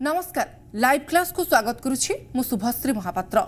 नमस्कार live class को स्वागत करुछि मु शुभश्री महापात्र।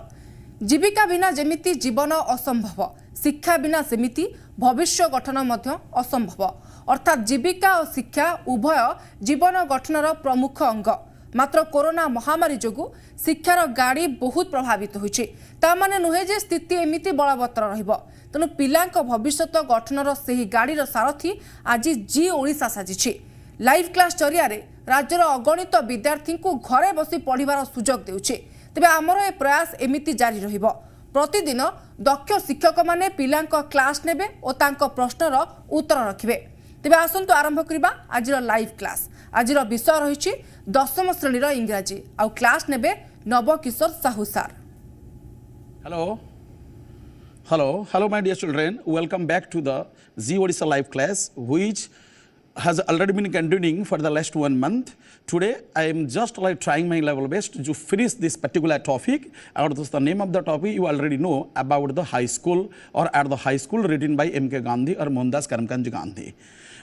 जीविका बिना जेमिति जीवन असंभव शिक्षा बिना सेमिति भविष्य गठन मध्य असंभव अर्थात जीविका और शिक्षा उभय जीवन गठनर प्रमुख अंग। मात्र कोरोना महामारी जोगु शिक्षार गाड़ी बहुत प्रभावित होइछि। ता माने नुहे जे स्थिति एमिति बलवत्तर रहिबो। तेणु पिलांक भविष्यत गठनर सेही गाड़ीर सारथी आज जी ओडिशा साजिछि। लाइव क्लास जरिया राज्यर अगणित विद्यार्थी को घरे बसी पढ़िबार सुजोग देउछि। तेबे आमर ए प्रयास एमिति जारी रहिबो। प्रतिदिन दक्ष शिक्षक माने पिलांक क्लास नेबे और तांको प्रश्नर उत्तर रखिबे। तेबे आसंतु आरंभ करिबा आजिर लाइव क्लास। आजिर विषय रहिछि 10म श्रेणीर इंग्राजी आउ क्लास नेबे नब Kishore Sahu sir. Hello my dear children, welcome back to the Zee Odisha live class which has already been continuing for the last 1 month. Today I am just trying my level best to finish this particular topic. The name of the topic you already know about the high school or at the high school written by M.K. Gandhi or Mohandas Karamchand Gandhi.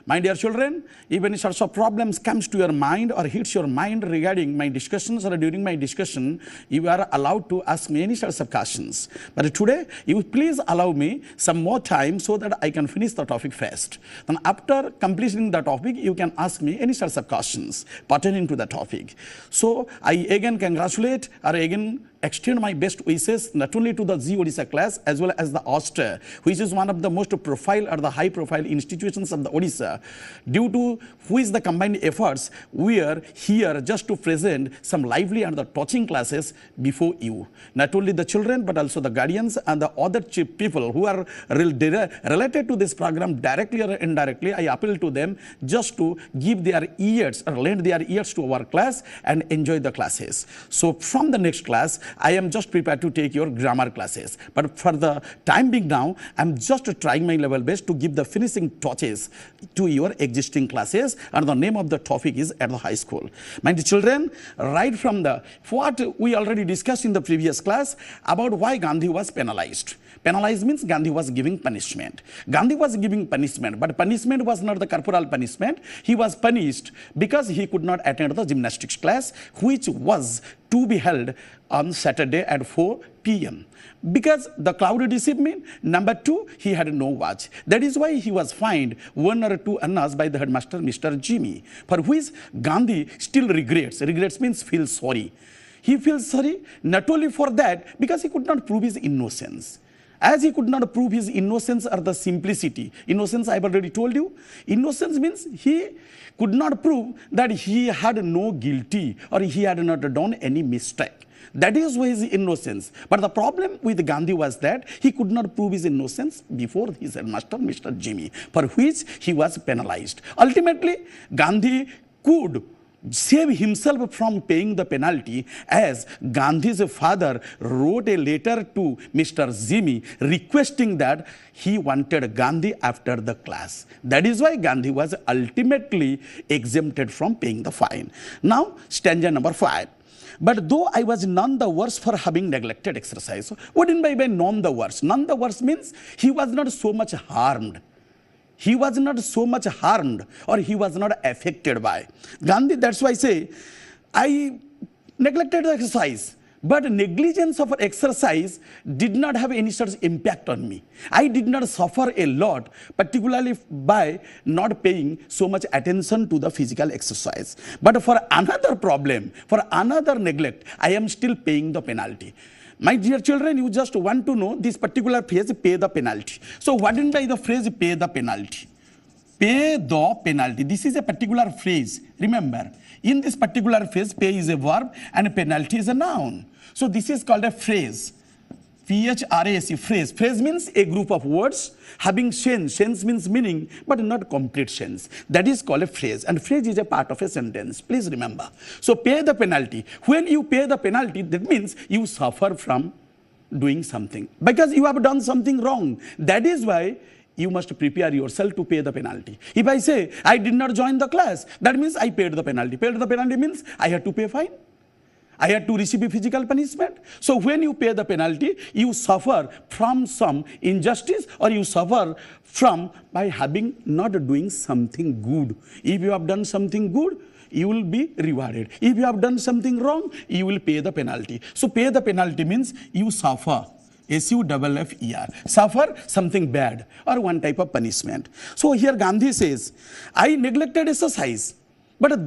My dear children, even if sorts of problems comes to your mind or hits your mind regarding my discussions or during my discussion, you are allowed to ask me any sorts of questions. But today, you please allow me some more time so that I can finish the topic fast. Then after completing the topic, you can ask me any sorts of questions pertaining to the topic. So I again congratulate or again extend my best wishes not only to the Zee Odisha class as well as the OSSTA, which is one of the most profile or the high profile institutions of the Odisha, due to which the combined efforts we are here just to present some lively and the touching classes before you. Not only the children but also the guardians and the other people who are related to this program directly or indirectly, I appeal to them just to give their ears or lend their ears to our class and enjoy the classes. So from the next class, I am just prepared to take your grammar classes. But for the time being now, I am just trying my level best to give the finishing touches to your existing classes, and the name of the topic is at the high school. My dear children, right from the what we already discussed in the previous class about why Gandhi was penalized. Penalized means Gandhi was giving punishment. Gandhi was giving punishment, but punishment was not the corporal punishment. He was punished because he could not attend the gymnastics class, which was to be held on Saturday at 4 p.m. Because the cloud deceived me. Number 2, he had no watch. That is why he was fined 1 or 2 annas by the headmaster, Mr. Jimmy, for which Gandhi still regrets. Regrets means feels sorry. He feels sorry not only for that, because he could not prove his innocence. As he could not prove his innocence or the simplicity. Innocence, I have already told you. Innocence means he could not prove that he had no guilty or he had not done any mistake. That is why his innocence. But the problem with Gandhi was that he could not prove his innocence before his headmaster, Mr. Jimmy, for which he was penalized. Ultimately, Gandhi could save himself from paying the penalty, as Gandhi's father wrote a letter to Mr. Jimmy requesting that he wanted Gandhi after the class. That is why Gandhi was ultimately exempted from paying the fine. Now, stanza number 5. But though I was none the worse for having neglected exercise. What do you mean by none the worse? None the worse means he was not so much harmed. He was not so much harmed or he was not affected by. Gandhi, that's why I say, I neglected the exercise, but negligence of exercise did not have any such impact on me. I did not suffer a lot, particularly by not paying so much attention to the physical exercise. But for another problem, for another neglect, I am still paying the penalty. My dear children, you just want to know this particular phrase, pay the penalty. So what do you mean by the phrase, pay the penalty? Pay the penalty. This is a particular phrase. Remember, in this particular phrase, pay is a verb and penalty is a noun. So this is called a phrase. P-H-R-A-S-E, phrase. Phrase means a group of words having sense. Sense means meaning, but not complete sense. That is called a phrase. And phrase is a part of a sentence. Please remember. So pay the penalty. When you pay the penalty, that means you suffer from doing something. Because you have done something wrong. That is why you must prepare yourself to pay the penalty. If I say, I did not join the class, that means I paid the penalty. Paid the penalty means I had to pay fine. I had to receive a physical punishment. So when you pay the penalty, you suffer from some injustice or you suffer from by having not doing something good. If you have done something good, you will be rewarded. If you have done something wrong, you will pay the penalty. So pay the penalty means you suffer. SUFFER. Suffer something bad or one type of punishment. So here Gandhi says, I neglected exercise, but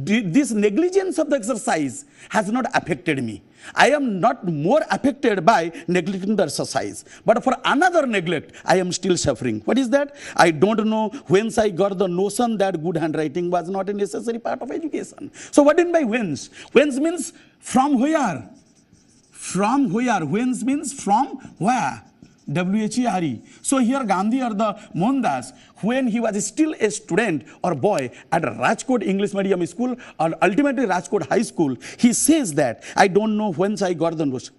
this negligence of the exercise has not affected me. I am not more affected by neglecting the exercise. But for another neglect, I am still suffering. What is that? I don't know whence I got the notion that good handwriting was not a necessary part of education. So what do you mean by whence? Whence means from where? From where? Whence means from where? WHERE. So here Gandhi or the Mohandas, when he was still a student or boy at Rajkot English Medium School or ultimately Rajkot High School, he says that I don't know whence I got the notion.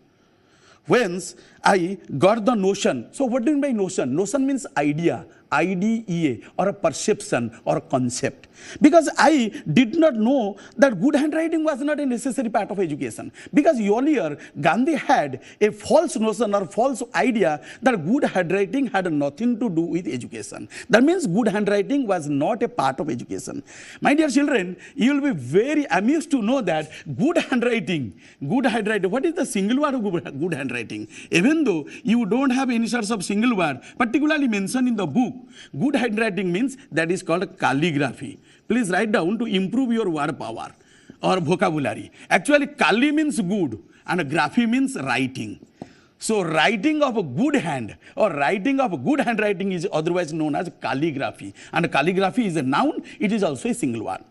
Whence I got the notion. So what do you mean by notion? Notion means idea, IDEA, or a perception or a concept. Because I did not know that good handwriting was not a necessary part of education. Because earlier Gandhi had a false notion or false idea that good handwriting had nothing to do with education. That means good handwriting was not a part of education. My dear children, you will be very amused to know that good handwriting, what is the single word of good handwriting? Even though you don't have any sorts of single word particularly mentioned in the book, good handwriting means that is called calligraphy. Please write down to improve your word power or vocabulary. Actually, kali means good and graphy means writing. So writing of a good hand or writing of a good handwriting is otherwise known as calligraphy. And calligraphy is a noun, it is also a single word.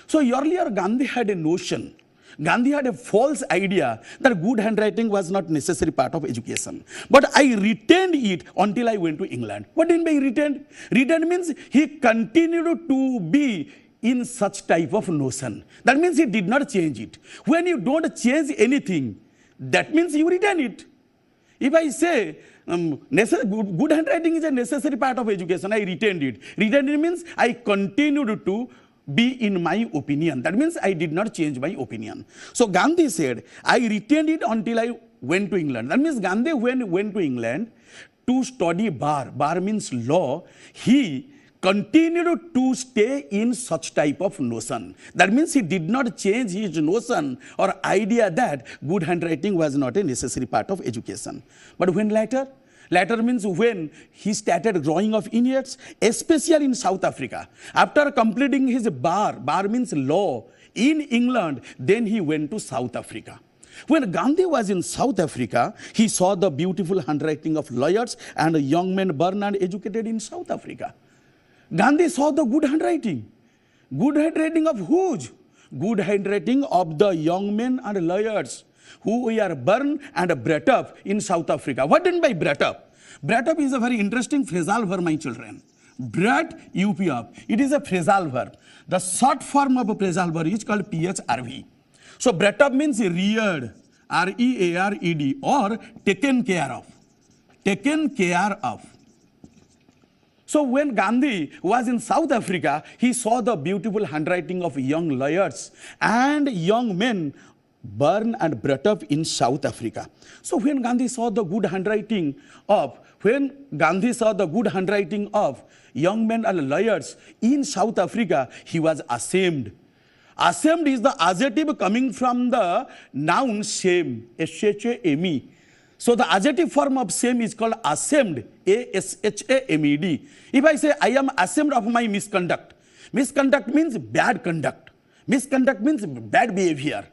So earlier Gandhi had a notion. Gandhi had a false idea that good handwriting was not necessary part of education. But I retained it until I went to England. What do you mean by retained? Retained means he continued to be in such type of notion. That means he did not change it. When you don't change anything, that means you retain it. If I say good handwriting is a necessary part of education, I retained it. Retained it means I continued to be in my opinion. That means I did not change my opinion. So Gandhi said, I retained it until I went to England. That means Gandhi, when he went to England to study bar means law, he continued to stay in such type of notion. That means he did not change his notion or idea that good handwriting was not a necessary part of education. But when later means when he started growing of inwards, especially in South Africa. After completing his bar means law, in England, then he went to South Africa. When Gandhi was in South Africa, he saw the beautiful handwriting of lawyers and young men born and educated in South Africa. Gandhi saw the good handwriting. Good handwriting of whose? Good handwriting of the young men and lawyers who were born and brought up in South Africa. What do you mean by brought up? Brought up is a very interesting phrasal verb, my children. Brought up. It is a phrasal verb. The short form of a phrasal verb is called PHRV. So brought up means reared, REARED, or taken care of. Taken care of. So when Gandhi was in South Africa, he saw the beautiful handwriting of young lawyers and young men born and brought up in South Africa. So when Gandhi saw the good handwriting of young men and lawyers in South Africa, he was ashamed. Ashamed is the adjective coming from the noun shame, S-H-A-M-E. So the adjective form of shame is called ashamed, A-S-H-A-M-E-D. If I say I am ashamed of my misconduct, misconduct means bad conduct. Misconduct means bad behavior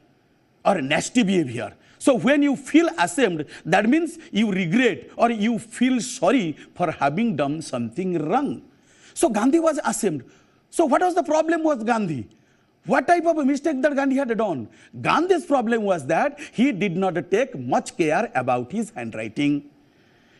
or nasty behavior. So when you feel ashamed, that means you regret or you feel sorry for having done something wrong. So Gandhi was ashamed. So what was the problem with Gandhi? What type of a mistake that Gandhi had done? Gandhi's problem was that he did not take much care about his handwriting.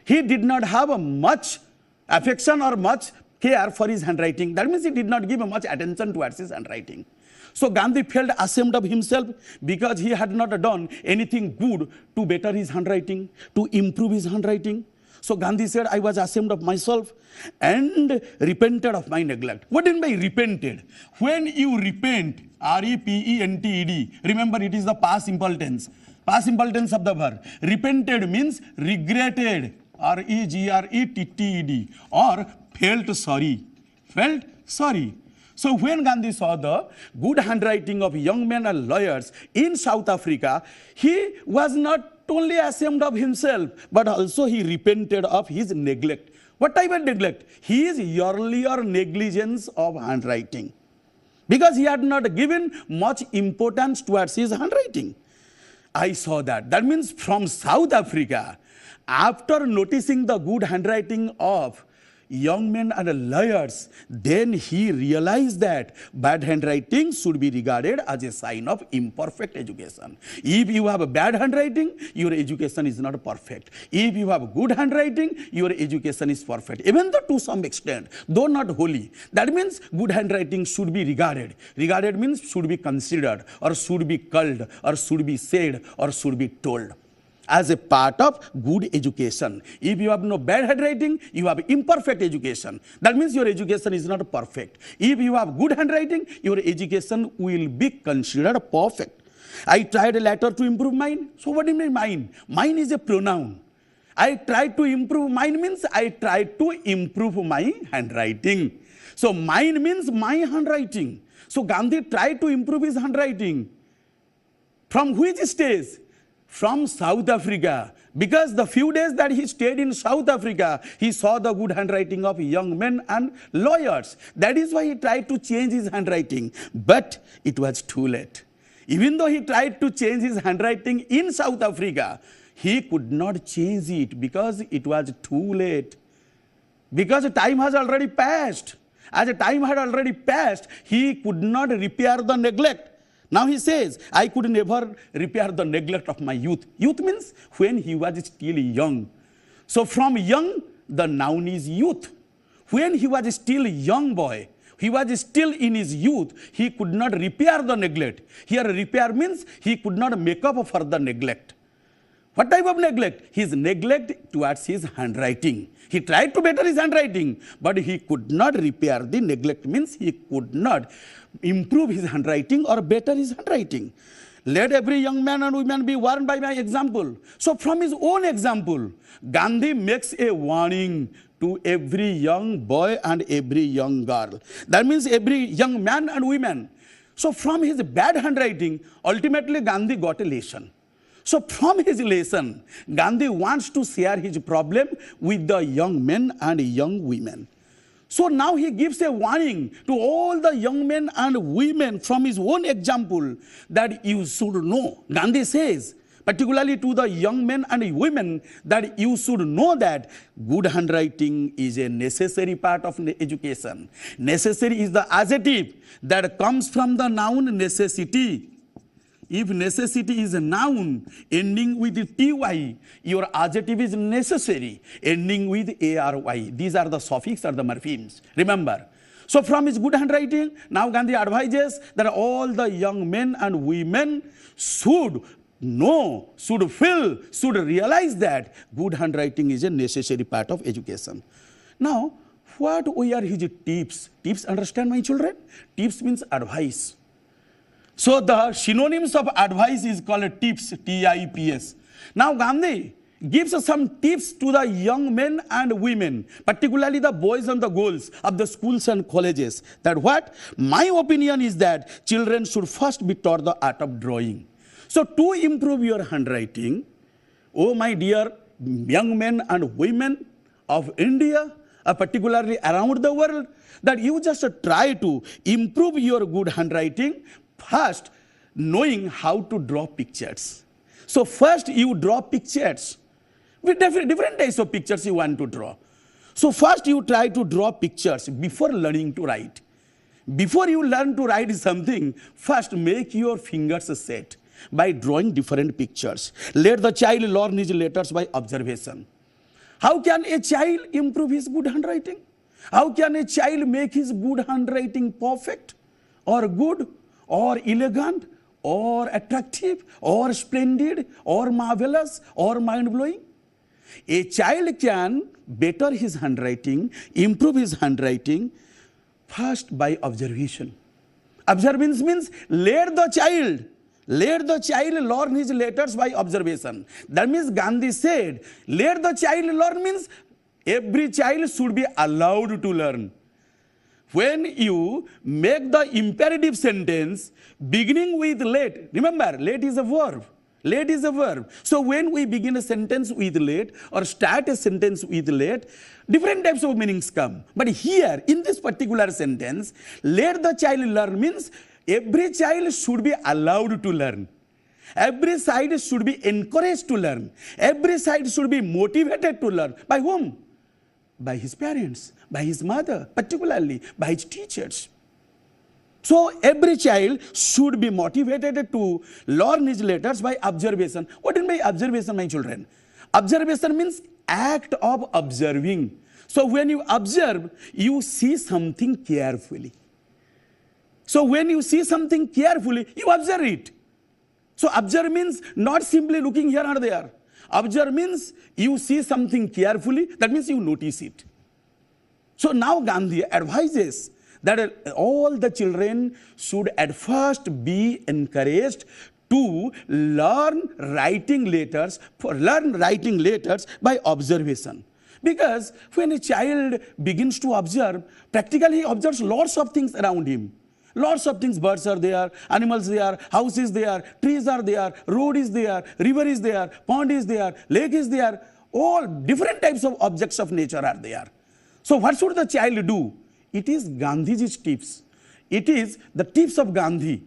He did not have much affection or much care for his handwriting. That means he did not give much attention towards his handwriting. So Gandhi felt ashamed of himself because he had not done anything good to better his handwriting, to improve his handwriting. So Gandhi said, I was ashamed of myself and repented of my neglect. What do you mean by repented? When you repent, R-E-P-E-N-T-E-D, remember it is the past simple tense. Past simple tense of the verb. Repented means regretted, R-E-G-R-E-T-T-E-D, or felt sorry. Felt sorry. So when Gandhi saw the good handwriting of young men and lawyers in South Africa, he was not only ashamed of himself, but also he repented of his neglect. What type of neglect? His earlier negligence of handwriting. Because he had not given much importance towards his handwriting. I saw that. That means from South Africa, after noticing the good handwriting of young men and lawyers, then he realized that bad handwriting should be regarded as a sign of imperfect education. If you have a bad handwriting, your education is not perfect. If you have good handwriting, your education is perfect. Even though to some extent, though not wholly. That means good handwriting should be regarded. Regarded means should be considered, or should be called, or should be said, or should be told as a part of good education. If you have no bad handwriting, you have imperfect education. That means your education is not perfect. If you have good handwriting, your education will be considered perfect. I tried later to improve mine. So what do you mean mine? Mine is a pronoun. I tried to improve mine means I tried to improve my handwriting. So mine means my handwriting. So Gandhi tried to improve his handwriting. From which stage? From South Africa, because the few days that he stayed in South Africa, he saw the good handwriting of young men and lawyers. That is why he tried to change his handwriting, but it was too late. Even though he tried to change his handwriting in South Africa, he could not change it because it was too late. Because time has already passed. As the time had already passed, he could not repair the neglect. Now he says, I could never repair the neglect of my youth. Youth means when he was still young. So from young, the noun is youth. When he was still a young boy, he was still in his youth, he could not repair the neglect. Here repair means he could not make up for the neglect. What type of neglect? His neglect towards his handwriting. He tried to better his handwriting, but he could not repair the neglect, means he could not improve his handwriting or better his handwriting. Let every young man and woman be warned by my example. So from his own example, Gandhi makes a warning to every young boy and every young girl. That means every young man and woman. So from his bad handwriting, ultimately Gandhi got a lesson. So from his lesson, Gandhi wants to share his problem with the young men and young women. So now he gives a warning to all the young men and women from his own example that you should know. Gandhi says, particularly to the young men and women, that you should know that good handwriting is a necessary part of education. Necessary is the adjective that comes from the noun necessity. If necessity is a noun ending with ty, your adjective is necessary ending with ary. These are the suffix or the morphemes. Remember. So from his good handwriting, now Gandhi advises that all the young men and women should know, should feel, should realize that good handwriting is a necessary part of education. Now, what are his tips? Tips, understand my children? Tips means advice. So the synonyms of advice is called tips, T-I-P-S. Now Gandhi gives us some tips to the young men and women, particularly the boys and the girls of the schools and colleges. That what? My opinion is that children should first be taught the art of drawing. So to improve your handwriting, oh my dear young men and women of India, particularly around the world, that you just try to improve your good handwriting. First, knowing how to draw pictures. So first you draw pictures. With different types of pictures you want to draw. So first you try to draw pictures before learning to write. Before you learn to write something, first make your fingers set by drawing different pictures. Let the child learn his letters by observation. How can a child improve his good handwriting? How can a child make his good handwriting perfect or good or elegant or attractive or splendid or marvelous or mind-blowing? A child can better his handwriting, improve his handwriting first by observation. Observation means let the child learn his letters by observation. That means Gandhi said, let the child learn means every child should be allowed to learn. when you make the imperative sentence beginning with let, remember, let is a verb. Let is a verb. So when we begin a sentence with let or start a sentence with let, different types of meanings come. But here, in this particular sentence, let the child learn means every child should be allowed to learn. Every child should be encouraged to learn. Every child should be motivated to learn. By whom? By his parents, by his mother, particularly by his teachers. So every child should be motivated to learn his letters by observation. What do you mean by observation, my children? Observation means act of observing. So when you observe, you see something carefully. So when you see something carefully, you observe it. So observe means not simply looking here or there. Observe means you see something carefully, that means you notice it. So now Gandhi advises that all the children should at first be encouraged to learn writing letters by observation. Because when a child begins to observe, practically he observes lots of things around him. Lots of things, birds are there, animals there, houses there, trees are there, road is there, river is there, pond is there, lake is there. All different types of objects of nature are there. So what should the child do? It is Gandhiji's tips. It is the tips of Gandhi.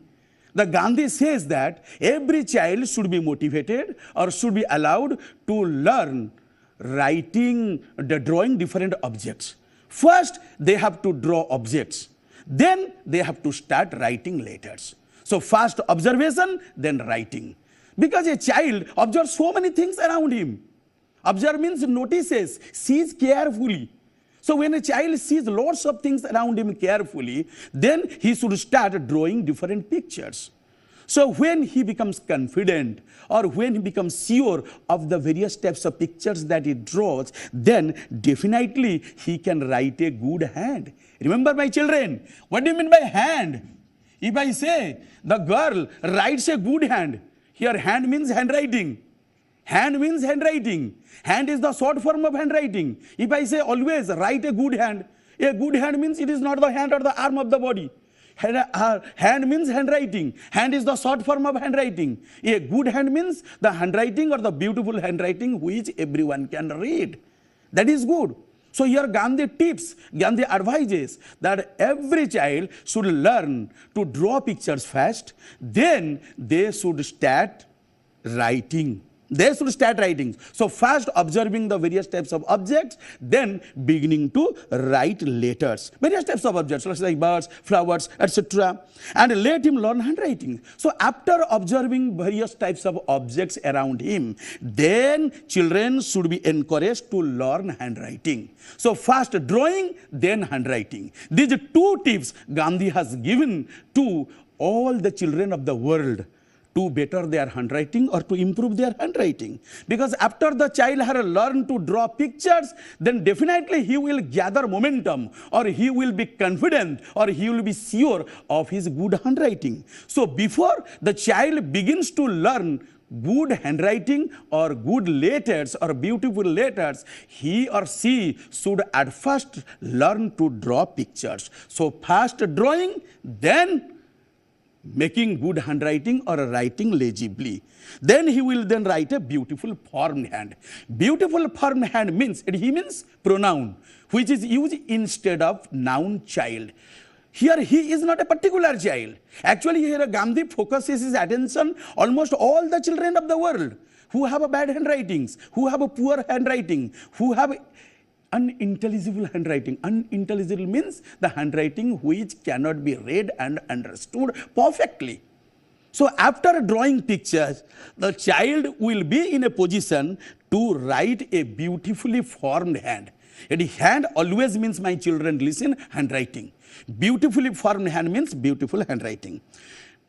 The Gandhi says that every child should be motivated or should be allowed to learn drawing different objects. First, they have to draw objects. Then they have to start writing letters. So first observation, then writing. Because a child observes so many things around him. Observe means notices, sees carefully. So when a child sees lots of things around him carefully, then he should start drawing different pictures. So when he becomes confident or when he becomes sure of the various types of pictures that he draws, then definitely he can write a good hand. Remember, my children, what do you mean by hand? If I say the girl writes a good hand, here hand means handwriting. Hand means handwriting. Hand is the short form of handwriting. If I say always write a good hand means it is not the hand or the arm of the body. Hand means handwriting. Hand is the short form of handwriting. A good hand means the handwriting or the beautiful handwriting which everyone can read. That is good. So here Gandhi advises that every child should learn to draw pictures first, then they should start writing. So first observing the various types of objects, then beginning to write letters. Various types of objects, like birds, flowers, etc. And let him learn handwriting. So after observing various types of objects around him, then children should be encouraged to learn handwriting. So first drawing, then handwriting. These two tips Gandhi has given to all the children of the world to better their handwriting or to improve their handwriting. Because after the child has learned to draw pictures, then definitely he will gather momentum, or he will be confident, or he will be sure of his good handwriting. So before the child begins to learn good handwriting or good letters or beautiful letters, he or she should at first learn to draw pictures. So first drawing, then making good handwriting or writing legibly. Then he will then write a beautiful formed hand. Beautiful formed hand means pronoun, which is used instead of noun child. Here he is not a particular child. Actually here Gandhi focuses his attention almost all the children of the world who have a bad handwritings, who have a poor handwriting, who have unintelligible handwriting. Unintelligible means the handwriting which cannot be read and understood perfectly. So after drawing pictures, the child will be in a position to write a beautifully formed hand. A hand always means, my children listen, handwriting. Beautifully formed hand means beautiful handwriting.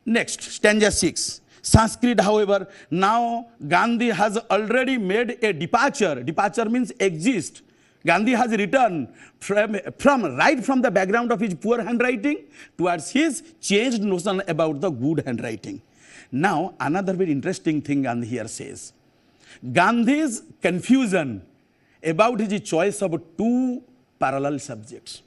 Next, stanza 6. Sanskrit, however, now Gandhi has already made a departure. Departure means exist. Gandhi has returned from the background of his poor handwriting towards his changed notion about the good handwriting. Now, another very interesting thing Gandhi here says. Gandhi's confusion about his choice of two parallel subjects.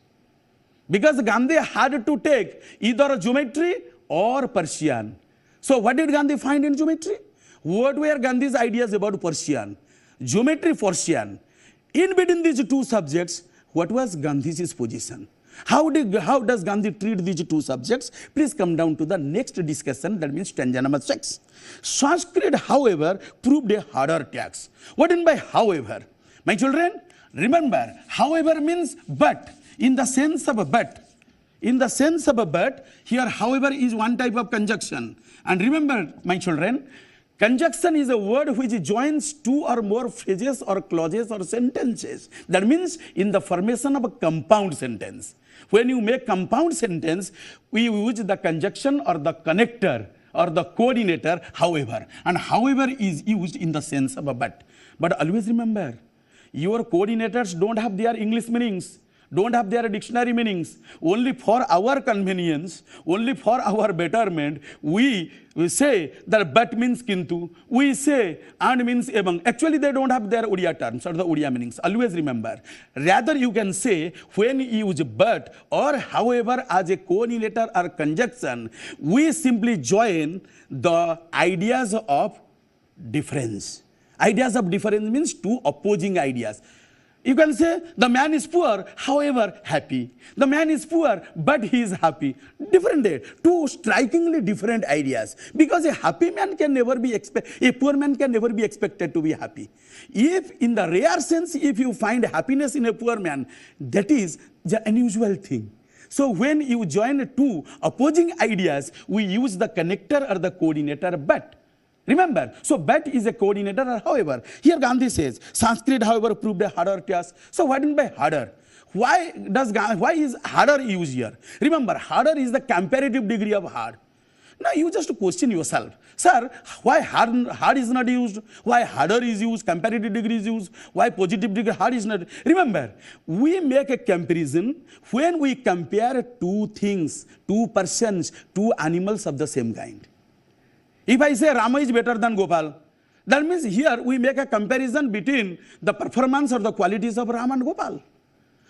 Because Gandhi had to take either geometry or Persian. So what did Gandhi find in geometry? What were Gandhi's ideas about Persian? Geometry, Persian. In between these two subjects, what was Gandhi's position? How does Gandhi treat these two subjects? Please come down to the next discussion, that means stanza number 6. Sanskrit, however, proved a harder task. What do you mean by however? My children, remember, however means but, in the sense of a but. In the sense of a but, here however is one type of conjunction. And remember, my children, conjunction is a word which joins two or more phrases or clauses or sentences. That means in the formation of a compound sentence. When you make compound sentence, we use the conjunction or the connector or the coordinator, however. And however is used in the sense of a but. But always remember, your coordinators don't have their English meanings, don't have their dictionary meanings. Only for our convenience, only for our betterment, we say that but means kintu, we say and means ebang. Actually, they don't have their Odia terms or the Odia meanings. Always remember. Rather, you can say when you use but or however as a coordinator or conjunction, we simply join the ideas of difference. Ideas of difference means two opposing ideas. You can say the man is poor, however happy. The man is poor, but he is happy. Different, two strikingly different ideas. Because a happy man can never be a poor man can never be expected to be happy. If in the rare sense, if you find happiness in a poor man, that is the unusual thing. So when you join two opposing ideas, we use the connector or the coordinator but. Remember, so but is a coordinator or however. Here Gandhi says, Sanskrit however proved a harder task. So what do you mean by harder? Why is harder used here? Remember, harder is the comparative degree of hard. Now you just question yourself. Sir, why hard is not used? Why harder is used? Comparative degree is used? Why positive degree hard is not? Remember, we make a comparison when we compare two things, two persons, two animals of the same kind. If I say Rama is better than Gopal, that means here we make a comparison between the performance or the qualities of Rama and Gopal.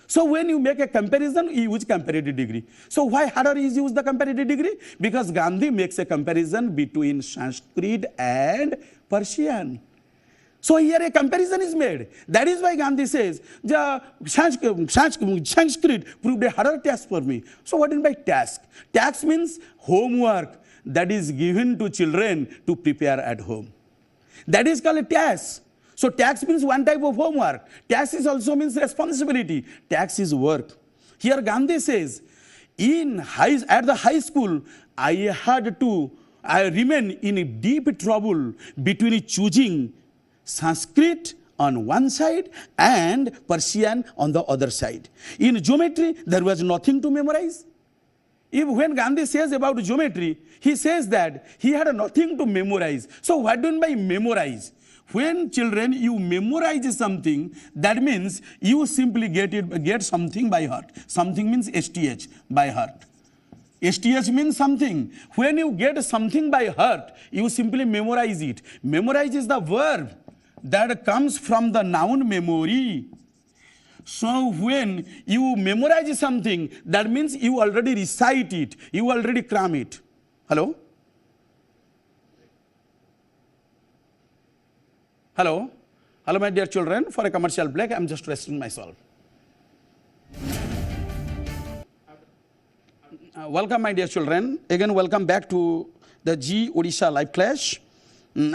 So when you make a comparison, you use comparative degree. So why harder is used the comparative degree? Because Gandhi makes a comparison between Sanskrit and Persian. So here a comparison is made. That is why Gandhi says, Sanskrit proved a harder task for me. So what do you mean by task? Task means homework that is given to children to prepare at home. That is called a task. So task means one type of homework. Task is also means responsibility. Task is work. Here Gandhi says, at the high school, I remain in a deep trouble between choosing Sanskrit on one side and Persian on the other side. In geometry, there was nothing to memorize. When Gandhi says about geometry, he says that he had nothing to memorize. So what do you mean by memorize? When children, you memorize something, that means you simply get something by heart. Something means STH, by heart. STH means something. When you get something by heart, you simply memorize it. Memorize is the verb that comes from the noun memory. So when you memorize something, that means you already recite it, you already cram it. Hello? Hello? Hello, my dear children. For a commercial break, I'm just resting myself. Welcome, my dear children. Again, welcome back to the Zee Odisha live class.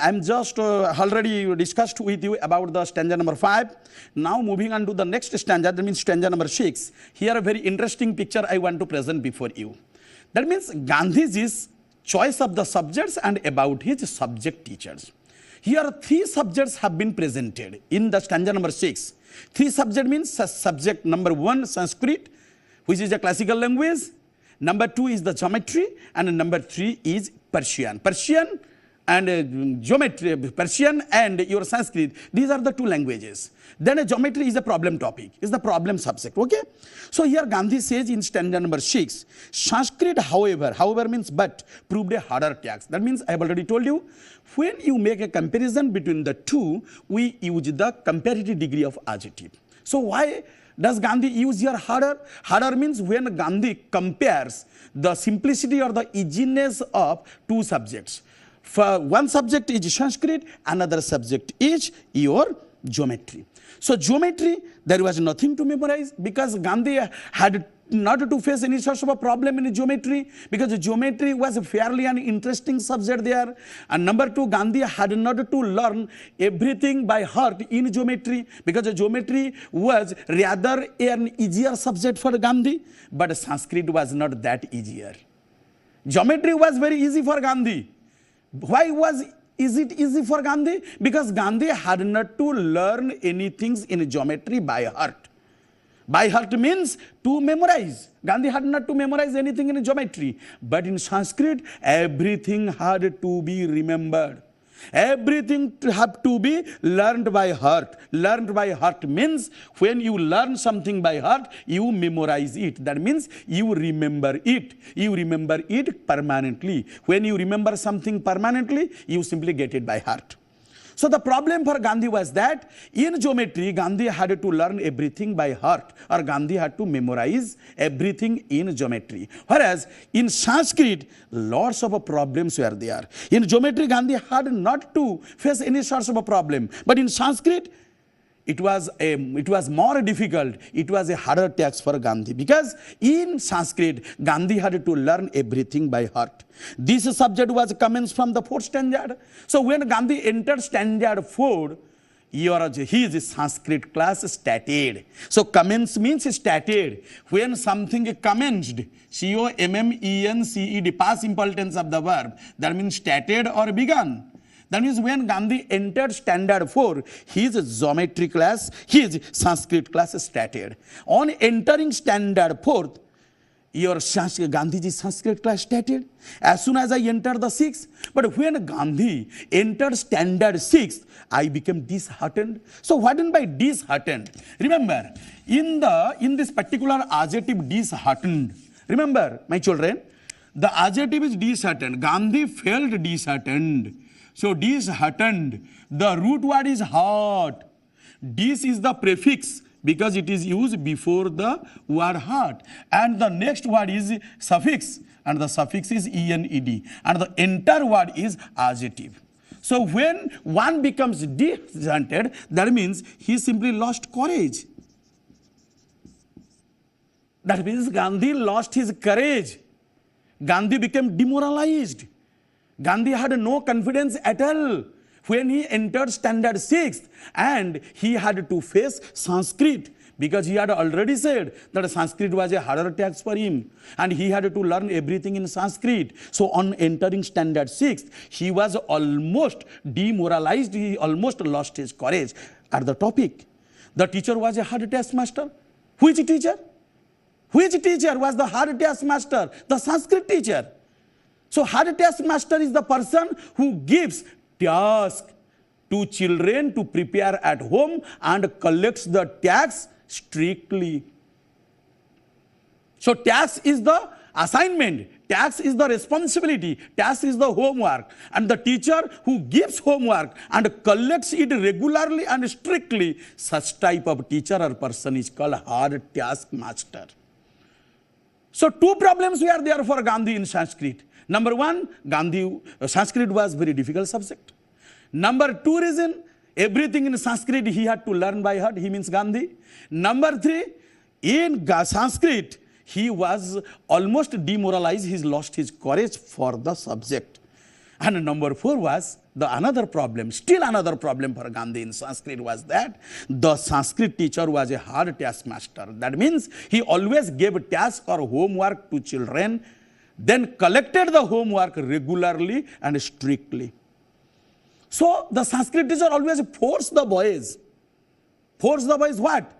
I'm just already discussed with you about the stanza number 5. Now moving on to the next stanza, that means stanza number 6. Here a very interesting picture I want to present before you. That means Gandhi's choice of the subjects and about his subject teachers. Here 3 subjects have been presented in the stanza number 6. 3 subject means subject number 1, Sanskrit, which is a classical language. Number 2 is the geometry, and number 3 is Persian. Persian and geometry, Persian and your Sanskrit, these are the 2 languages. Then a geometry is a problem topic, is the problem subject, okay? So here Gandhi says in stanza number 6, Sanskrit, however means but, proved a harder task. That means I have already told you, when you make a comparison between the 2, we use the comparative degree of adjective. So why does Gandhi use here harder? Harder means when Gandhi compares the simplicity or the easiness of two subjects. For one subject is Sanskrit, another subject is your geometry. So geometry, there was nothing to memorize because Gandhi had not to face any sort of a problem in geometry because geometry was fairly an interesting subject there. And number two, Gandhi had not to learn everything by heart in geometry because geometry was rather an easier subject for Gandhi, but Sanskrit was not that easier. Geometry was very easy for Gandhi. Why is it easy for Gandhi? Because Gandhi had not to learn anything in geometry by heart. By heart means to memorize. Gandhi had not to memorize anything in geometry. But in Sanskrit, everything had to be remembered. Everything have to be learned by heart. Learned by heart means when you learn something by heart, you memorize it. That means you remember it. You remember it permanently. When you remember something permanently, you simply get it by heart. So the problem for Gandhi was that in geometry, Gandhi had to learn everything by heart, or Gandhi had to memorize everything in geometry. Whereas in Sanskrit, lots of problems were there. In geometry, Gandhi had not to face any sorts of a problem. But in Sanskrit, it was more difficult. It was a harder task for Gandhi because in Sanskrit, Gandhi had to learn everything by heart. This subject was commenced from the 4th standard. So when Gandhi entered standard 4, his Sanskrit class started. So commence means started. When something commenced, C-O-M-M-E-N-C-E-D, past simple tense of the verb, that means started or begun. That means when Gandhi entered standard 4, his geometry class, his Sanskrit class started. On entering standard 4th, Gandhiji's Sanskrit class started. As soon as I entered the 6th, but when Gandhi entered standard 6th, I became disheartened. So what do you mean by disheartened? Remember, in this particular adjective disheartened, remember my children, the adjective is disheartened. Gandhi felt disheartened. So disheartened, the root word is heart. Dis is the prefix because it is used before the word heart. And the next word is suffix, and the suffix is ENED. And the entire word is adjective. So when one becomes disheartened, that means he simply lost courage. That means Gandhi lost his courage. Gandhi became demoralized. Gandhi had no confidence at all when he entered standard 6th and he had to face Sanskrit because he had already said that Sanskrit was a harder task for him and he had to learn everything in Sanskrit. So on entering standard 6th, he was almost demoralized. He almost lost his courage at the topic. The teacher was a hard task master. Which teacher? Which teacher was the hard task master? The Sanskrit teacher. So hard task master is the person who gives task to children to prepare at home and collects the tax strictly. So tax is the assignment, tax is the responsibility, tax is the homework, and the teacher who gives homework and collects it regularly and strictly, such type of teacher or person is called hard task master. So two problems were there for Gandhi in Sanskrit. Number one, Sanskrit was very difficult subject. Number two reason, everything in Sanskrit he had to learn by heart, he means Gandhi. Number three, in Sanskrit, he was almost demoralized, he lost his courage for the subject. And number four was another problem, still another problem for Gandhi in Sanskrit was that the Sanskrit teacher was a hard task master. That means he always gave task or homework to children, then collected the homework regularly and strictly. So the Sanskrit teacher always forced the boys. Forced the boys what?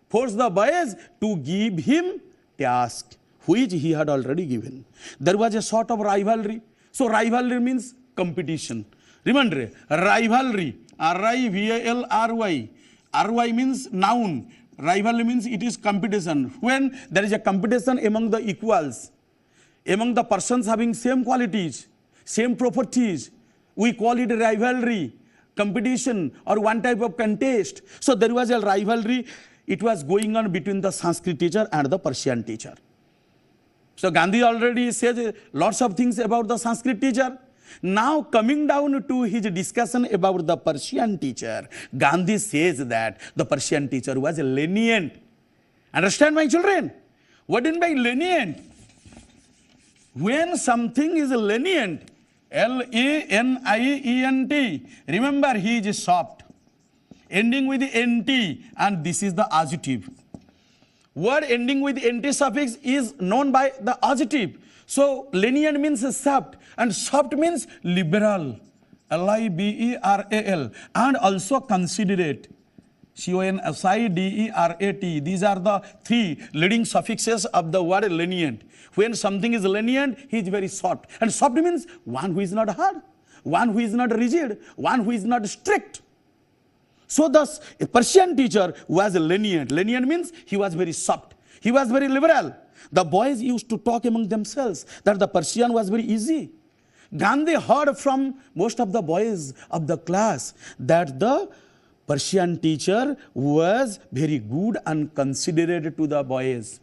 Forced the boys to give him task, which he had already given. There was a sort of rivalry. So rivalry means competition. Remember, rivalry, R-I-V-A-L-R-Y. R-Y means noun. Rivalry means it is competition. When there is a competition among the equals, among the persons having same qualities, same properties, we call it a rivalry, competition, or one type of contest. So there was a rivalry it was going on between the Sanskrit teacher and the Persian teacher. So Gandhi already says lots of things about the Sanskrit teacher. Now coming down to his discussion about the Persian teacher, Gandhi says that the Persian teacher was lenient. Understand, my children? What do you mean by lenient? When something is lenient, L-A-N-I-E-N-T, remember he is soft, ending with N-T, and this is the adjective. Word ending with NT suffix is known by the adjective. So lenient means soft, and soft means liberal, L-I-B-E-R-A-L, and also considerate, C-O-N-S-I-D-E-R-A-T. These are the three leading suffixes of the word lenient. When something is lenient, he is very soft. And soft means one who is not hard, one who is not rigid, one who is not strict. So thus, a Persian teacher was lenient. Lenient means he was very soft. He was very liberal. The boys used to talk among themselves that the Persian was very easy. Gandhi heard from most of the boys of the class that the Persian teacher was very good and considerate to the boys.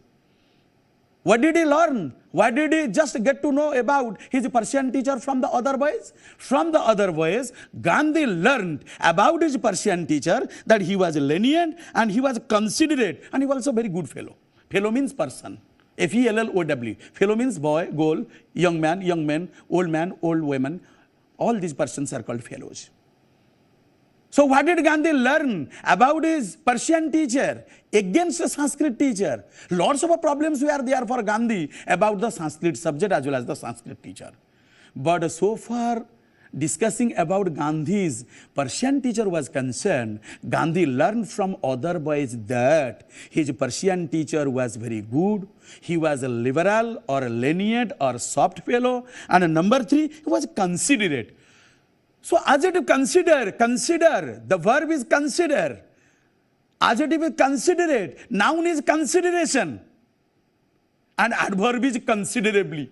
What did he learn? Why did he just get to know about his Persian teacher from the other boys? From the other boys, Gandhi learned about his Persian teacher that he was lenient and he was considerate and he was also a very good fellow. Fellow means person. F-E-L-L-O-W. Fellow means boy, girl, young man, old woman. All these persons are called fellows. So what did Gandhi learn about his Persian teacher against the Sanskrit teacher? Lots of problems were there for Gandhi about the Sanskrit subject as well as the Sanskrit teacher. But so far discussing about Gandhi's Persian teacher was concerned, Gandhi learned from other boys that his Persian teacher was very good. He was a liberal or a lenient or soft fellow. And number three, he was considerate. So adjective consider, the verb is consider. Adjective is considerate, noun is consideration, and adverb is considerably.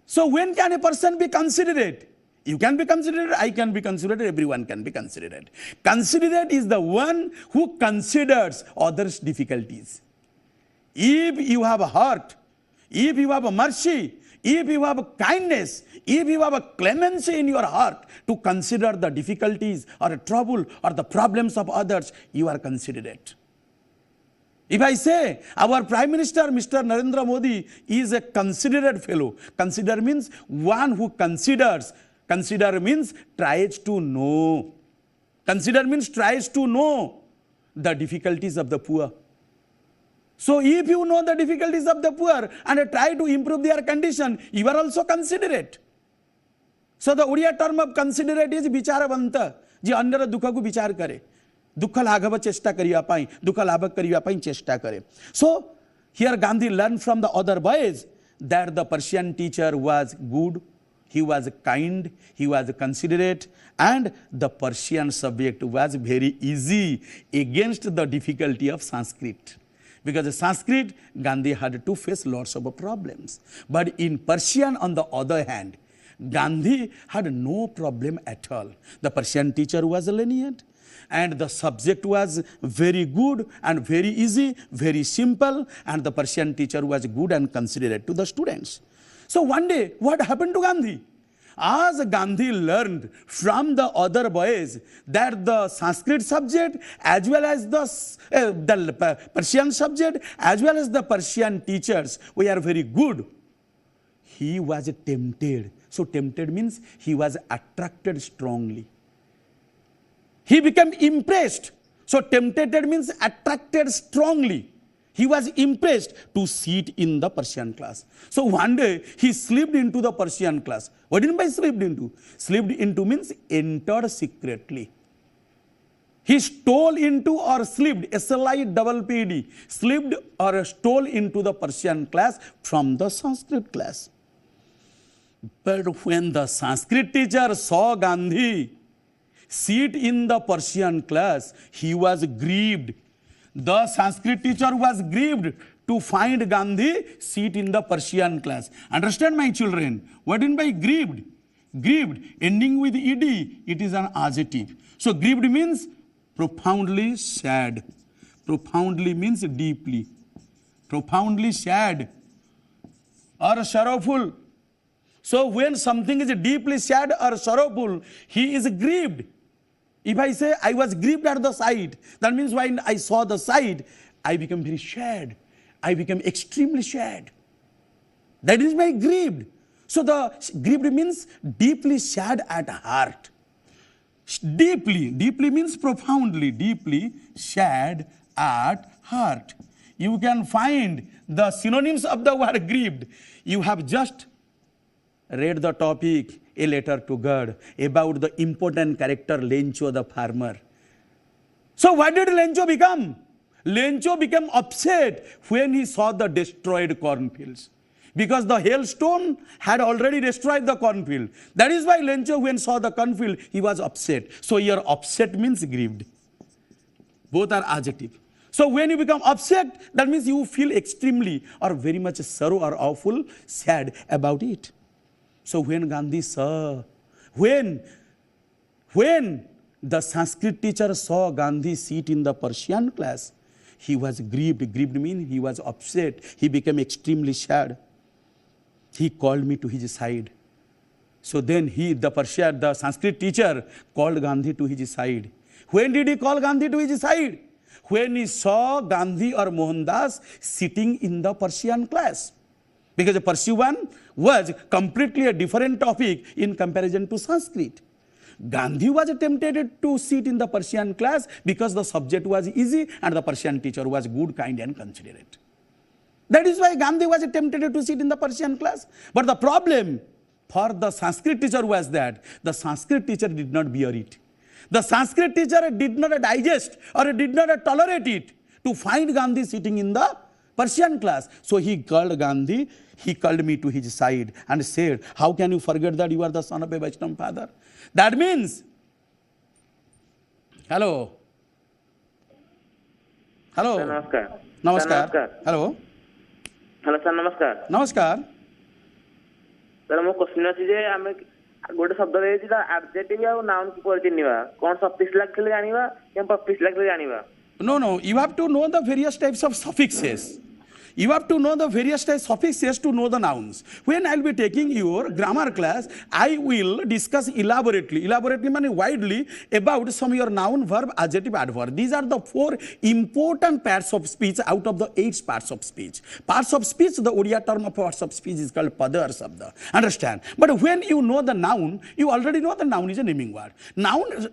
So when can a person be considerate? You can be considerate, I can be considerate, everyone can be considerate. Considerate is the one who considers others' difficulties. If you have a heart, if you have a mercy, if you have a kindness, if you have a clemency in your heart to consider the difficulties or trouble or the problems of others, you are considerate. If I say our Prime Minister, Mr. Narendra Modi, is a considerate fellow, consider means one who considers, consider means tries to know. Consider means tries to know the difficulties of the poor. So if you know the difficulties of the poor and try to improve their condition, you are also considerate. So the Odia term of considerate is vicharavanta, je अन्यर दुख को विचार करे, दुख लाघव चेष्टा करिया पाई, दुख लाभक करिया पाई चेष्टा करे. So here Gandhi learned from the other boys that the Persian teacher was good, he was kind, he was considerate, and the Persian subject was very easy against the difficulty of Sanskrit. Because Sanskrit, Gandhi had to face lots of problems. But in Persian, on the other hand, Gandhi had no problem at all. The Persian teacher was lenient, and the subject was very good and very easy, very simple, and the Persian teacher was good and considerate to the students. So one day, what happened to Gandhi? As Gandhi learned from the other boys that the Sanskrit subject as well as the Persian subject as well as the Persian teachers were very good, he was tempted. So tempted means he was attracted strongly. He became impressed. So tempted means attracted strongly. He was impressed to sit in the Persian class. So one day he slipped into the Persian class. What do you mean by slipped into? Slipped into means entered secretly. He stole into or slipped, S-L-I-P-P-D, slipped or stole into the Persian class from the Sanskrit class. But when the Sanskrit teacher saw Gandhi sit in the Persian class, he was grieved. The Sanskrit teacher was grieved to find Gandhi sit in the Persian class. Understand, my children, what do you mean by grieved? Grieved, ending with ed, it is an adjective. So grieved means profoundly sad. Profoundly means deeply. Profoundly sad or sorrowful. So when something is deeply sad or sorrowful, he is grieved. If I say I was grieved at the sight, that means when I saw the sight, I became very sad. I became extremely sad. That is my grieved. So the grieved means deeply sad at heart. Deeply means profoundly, deeply sad at heart. You can find the synonyms of the word grieved. You have just read the topic, A Letter to God, about the important character Lencho the farmer. So what did Lencho become? Lencho became upset when he saw the destroyed cornfields, because the hailstone had already destroyed the cornfield. That is why Lencho, when saw the cornfield, he was upset. So here upset means grieved. Both are adjective. So when you become upset, that means you feel extremely or very much sorrow or awful, sad about it. So when Gandhi saw, when the Sanskrit teacher saw Gandhi sit in the Persian class, he was grieved. Grieved means he was upset. He became extremely sad. He called me to his side. So then the Sanskrit teacher called Gandhi to his side. When did he call Gandhi to his side? When he saw Gandhi or Mohandas sitting in the Persian class. Because the Persian was completely a different topic in comparison to Sanskrit. Gandhi was tempted to sit in the Persian class because the subject was easy and the Persian teacher was good, kind and considerate. That is why Gandhi was tempted to sit in the Persian class. But the problem for the Sanskrit teacher was that the Sanskrit teacher did not bear it. The Sanskrit teacher did not digest or did not tolerate it to find Gandhi sitting in the Persian class. So he called Gandhi, he called me to his side and said, how can you forget that you are the son of a Vaishnava father? That means, hello. Hello. Sir, namaskar. Namaskar. Sir, namaskar. Hello. Hello, sir, namaskar. Namaskar. Sir, my question is, गोटे शब्द adjective और noun किपर चिन्हिबा कोन suffix लागले जानिबा या prefix लागले जानिबा No, you have to know the various types of suffixes. You have to know the various types of suffixes to know the nouns. When I will be taking your grammar class, I will discuss elaborately means widely about some your noun, verb, adjective, adverb. These are the 4 important parts of speech out of the 8 parts of speech. Parts of speech, the Odia term of parts of speech is called pada or sabda. Understand? But when you know the noun, you already know the noun is a naming word. Noun,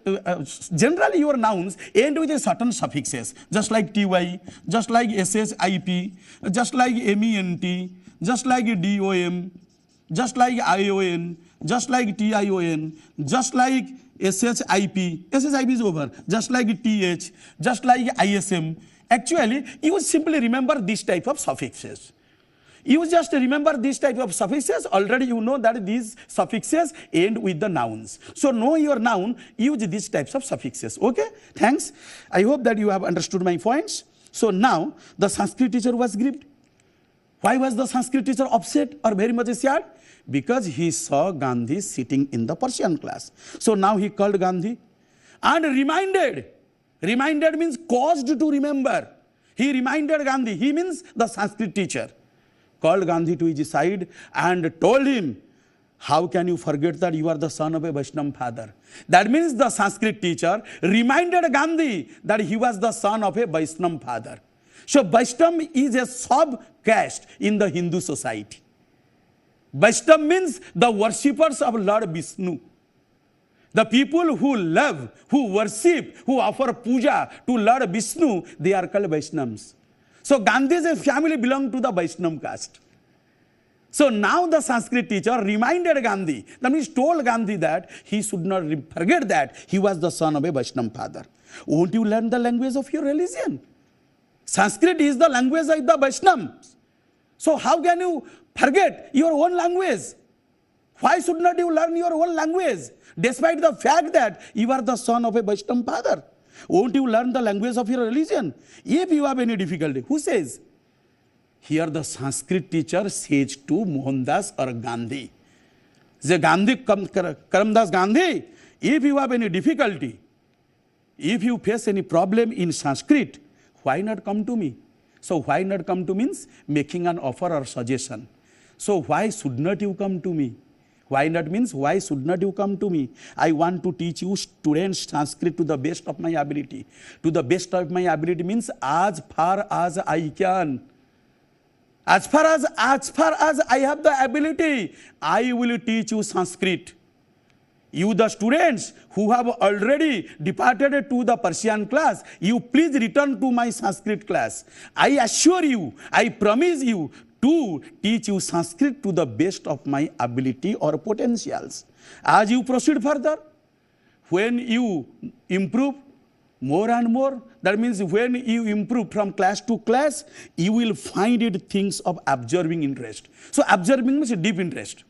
generally your nouns end with a certain suffixes, just like ty, just like ship, just like ment, just like dom, just like ion, just like tion, just like ship is over, just like th, just like ism. Actually, you simply remember this type of suffixes. You just remember this type of suffixes. Already you know that these suffixes end with the nouns. So know your noun, use these types of suffixes. Okay? Thanks. I hope that you have understood my points. So now the Sanskrit teacher was grieved. Why was the Sanskrit teacher upset or very much sad? Because he saw Gandhi sitting in the Persian class. So now he called Gandhi and reminded. Reminded means caused to remember. He reminded Gandhi. He means the Sanskrit teacher. Called Gandhi to his side and told him, how can you forget that you are the son of a Vaishnava father? That means the Sanskrit teacher reminded Gandhi that he was the son of a Vaishnava father. So Vaishnava is a sub-caste in the Hindu society. Vaishnava means the worshippers of Lord Vishnu. The people who love, who worship, who offer puja to Lord Vishnu, they are called Vaishnavas. So Gandhi's family belonged to the Vaishnava caste. So now the Sanskrit teacher reminded Gandhi, that means told Gandhi that he should not forget that he was the son of a Vaishnava father. Won't you learn the language of your religion? Sanskrit is the language of the Vaishnavas. So how can you forget your own language? Why should not you learn your own language? Despite the fact that you are the son of a Vaishnava father. Won't you learn the language of your religion? If you have any difficulty, who says? Here the Sanskrit teacher says to Mohandas or Gandhi. The Gandhi, Karamdas Gandhi, if you have any difficulty, if you face any problem in Sanskrit, why not come to me? So why not come to means making an offer or suggestion. So why should not you come to me? Why not means why should not you come to me? I want to teach you students Sanskrit to the best of my ability. To the best of my ability means as far as I can. As far as I have the ability, I will teach you Sanskrit. You the students who have already departed to the Persian class, you please return to my Sanskrit class. I assure you, I promise you to teach you Sanskrit to the best of my ability or potentials. As you proceed further, when you improve more and more, that means when you improve from class to class, you will find it things of absorbing interest. So absorbing means deep interest.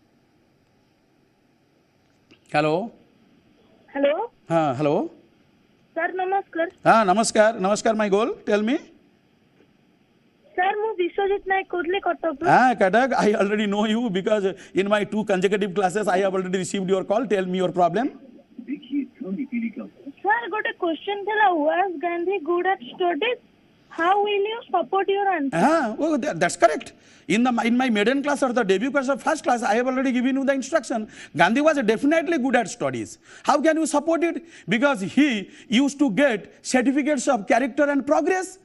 Hello? Hello? Hello? Sir, namaskar. Namaskar. Namaskar, my goal. Tell me. Sir, ମୁଁ ବିଶ୍ୱଜିତ ନାୟକ କହୁଥିଲି କଟକରୁ। Katak, I already know you because in my 2 consecutive classes, I have already received your call. Tell me your problem. Sir, ଗୋଟେ question ଥିଲା, was Gandhi good at studies? How will you support your answer? That's correct. In my maiden class or the debut class or first class, I have already given you the instruction. Gandhi was definitely good at studies. How can you support it? Because he used to get certificates of character and progress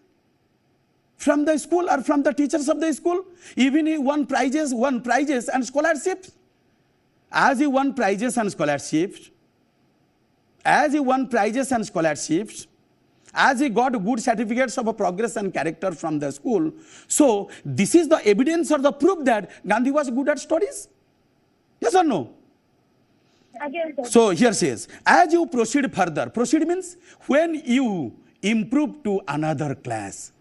from the school or from the teachers of the school. Even he won prizes and scholarships. As he won prizes and scholarships, as he got good certificates of progress and character from the school. So this is the evidence or the proof that Gandhi was good at studies. Yes or no? Again, sir. So here says, as you proceed further, proceed means when you improve to another class.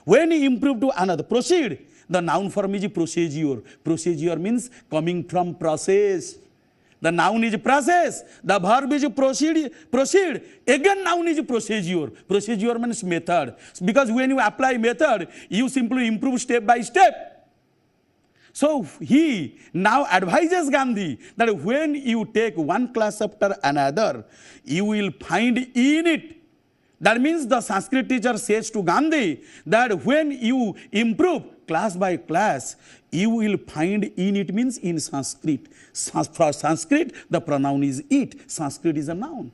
When you improve to another, proceed. The noun form is procedure. Procedure means coming from process. The noun is process. The verb is proceed. Again, noun is procedure. Procedure means method. Because when you apply method, you simply improve step by step. So he now advises Gandhi that when you take one class after another, you will find in it. That means the Sanskrit teacher says to Gandhi that when you improve class by class, you will find in it means in Sanskrit. For Sanskrit, the pronoun is it. Sanskrit is a noun.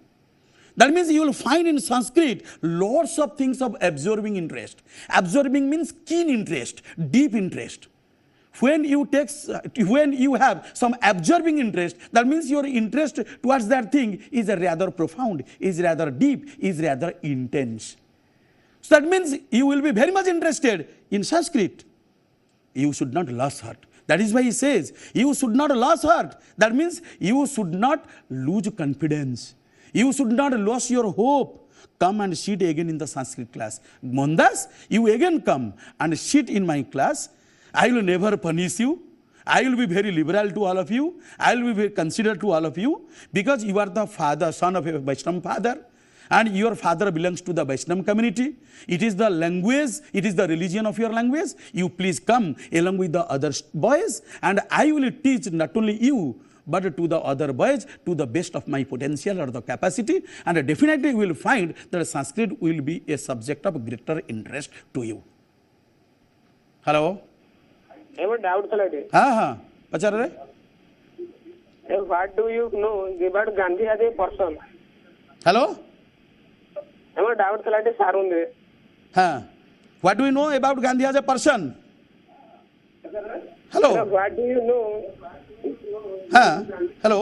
That means you will find in Sanskrit lots of things of absorbing interest. Absorbing means keen interest, deep interest. When you have some absorbing interest, that means your interest towards that thing is rather profound, is rather deep, is rather intense. So that means you will be very much interested in Sanskrit. You should not lose heart. That is why he says, you should not lose heart. That means you should not lose confidence. You should not lose your hope. Come and sit again in the Sanskrit class. Mondas, you again come and sit in my class. I will never punish you. I will be very liberal to all of you. I will be very considerate to all of you because you are the son of a Vaishnava father. And your father belongs to the Vaishnava community. It is the language, it is the religion of your language. You please come along with the other boys and I will teach not only you but to the other boys to the best of my potential or the capacity. And definitely you will find that Sanskrit will be a subject of greater interest to you. Hello? एवं doubt था लगे हाँ पचार रे what do you know about Gandhi as a person hello एवं doubt था लगे सारुन रे हाँ what do you know about Gandhi as a person hello what do you know हाँ hello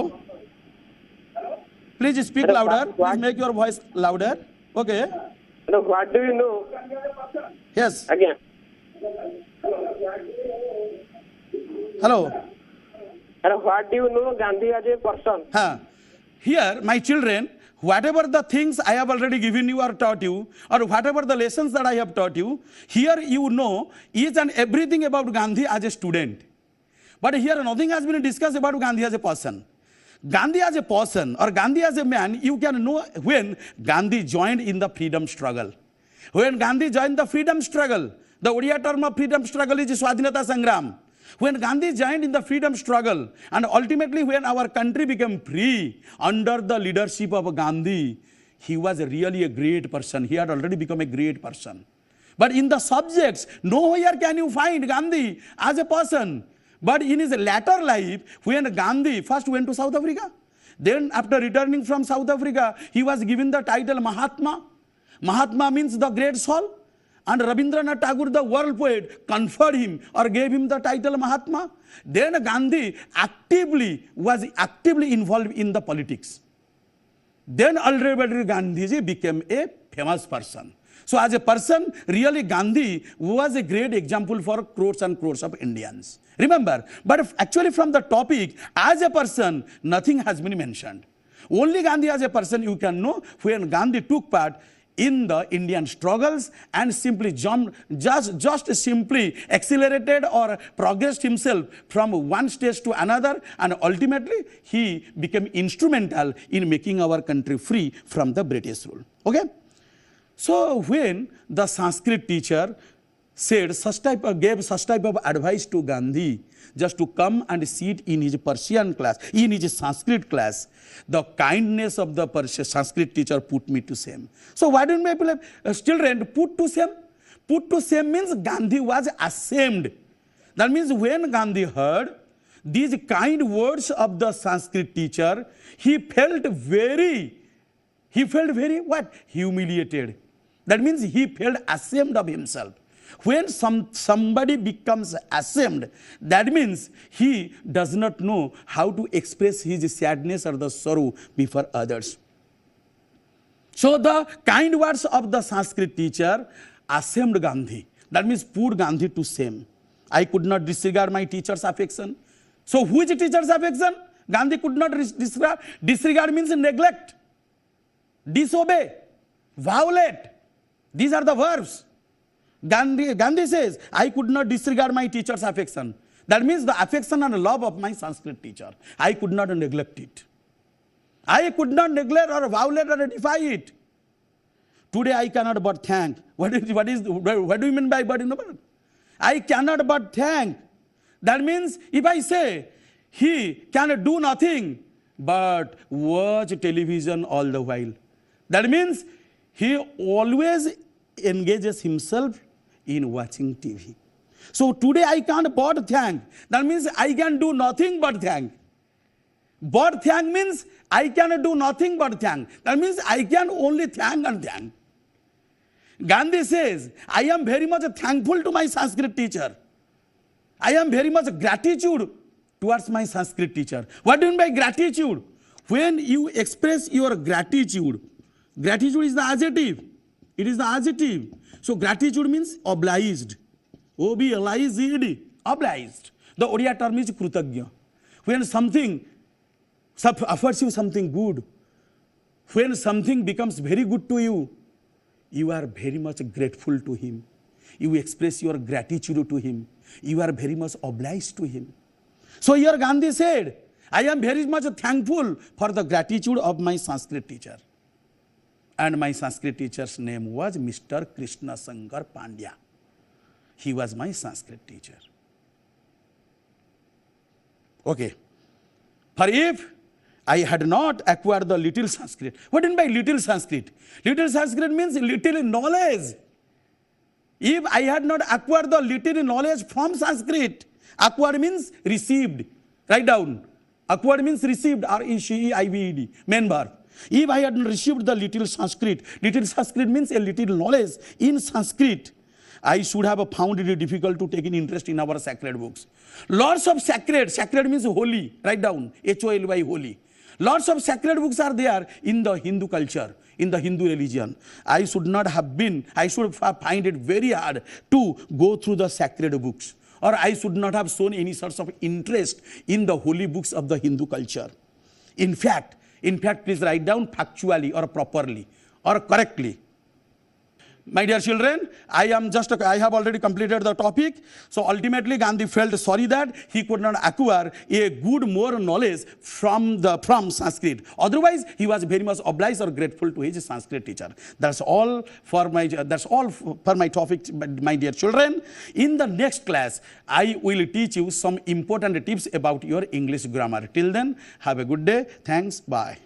please speak louder please make your voice louder okay what do you know yes again Hello. What do you know Gandhi as a person? Here, my children, whatever the things I have already given you or taught you, or whatever the lessons that I have taught you, here you know each and everything about Gandhi as a student. But here nothing has been discussed about Gandhi as a person. Gandhi as a person or Gandhi as a man, you can know when Gandhi joined in the freedom struggle. When Gandhi joined the freedom struggle, the Odia term of freedom struggle is Swadhinata Sangram. When Gandhi joined in the freedom struggle and ultimately when our country became free under the leadership of Gandhi, he was really a great person. He had already become a great person. But in the subjects, nowhere can you find Gandhi as a person. But in his latter life, when Gandhi first went to South Africa, then after returning from South Africa, he was given the title Mahatma. Mahatma means the great soul. And Rabindranath Tagore, the world poet, conferred him or gave him the title Mahatma. Then Gandhi was actively involved in the politics. Then already Gandhiji became a famous person. So as a person, really Gandhi was a great example for crores and crores of Indians. Remember, but actually from the topic, as a person, nothing has been mentioned. Only Gandhi as a person you can know when Gandhi took part in the Indian struggles and simply just simply accelerated or progressed himself from one stage to another, and ultimately he became instrumental in making our country free from the British rule. Okay? So when the Sanskrit teacher gave such type of advice to Gandhi, just to come and sit in his Persian class, in his Sanskrit class, the kindness of the Sanskrit teacher put me to shame. So why don't people children put to shame? Put to shame means Gandhi was ashamed. That means when Gandhi heard these kind words of the Sanskrit teacher, he felt very what? Humiliated. That means he felt ashamed of himself. When somebody becomes ashamed, that means he does not know how to express his sadness or the sorrow before others. So the kind words of the Sanskrit teacher ashamed Gandhi. That means put Gandhi to shame. I could not disregard my teacher's affection. So which teacher's affection? Gandhi could not disregard. Disregard means neglect, disobey, violate. These are the verbs. Gandhi says, I could not disregard my teacher's affection. That means the affection and love of my Sanskrit teacher. I could not neglect it. I could not neglect or violate or defy it. Today I cannot but thank. What do you mean by but? I cannot but thank. That means if I say he can do nothing but watch television all the while, that means he always engages himself in watching TV. So today I can't but thank. That means I can do nothing but thank. But thank means I cannot do nothing but thank. That means I can only thank and thank. Gandhi says, I am very much thankful to my Sanskrit teacher. I am very much gratitude towards my Sanskrit teacher. What do you mean by gratitude? When you express your gratitude, gratitude is the adjective. It is the adjective. So gratitude means obliged. O-B-L-I-Z-E-D. Obliged. The Odia term is krutagya. When something offers you something good, when something becomes very good to you, you are very much grateful to him. You express your gratitude to him. You are very much obliged to him. So here Gandhi said, I am very much thankful for the gratitude of my Sanskrit teacher. And my Sanskrit teacher's name was Mr. Krishna Sankar Pandya. He was my Sanskrit teacher. Okay. For if I had not acquired the little Sanskrit. What do you mean by little Sanskrit? Little Sanskrit means little knowledge. If I had not acquired the little knowledge from Sanskrit, acquired means received. Write down. Acquired means received, R-E-C-E-I-V-E-D, main verb. If I had received the little Sanskrit means a little knowledge in Sanskrit, I should have found it difficult to take an interest in our sacred books. Lots of sacred means holy, write down, H-O-L-Y, holy. Lots of sacred books are there in the Hindu culture, in the Hindu religion. I should have find it very hard to go through the sacred books, or I should not have shown any sorts of interest in the holy books of the Hindu culture. In fact, please write down factually or properly or correctly. My dear children, I have already completed the topic. So ultimately Gandhi felt sorry that he could not acquire a good more knowledge from Sanskrit. Otherwise, he was very much obliged or grateful to his Sanskrit teacher. That's all for my topic, my dear children. In the next class, I will teach you some important tips about your English grammar. Till then, have a good day. Thanks. Bye.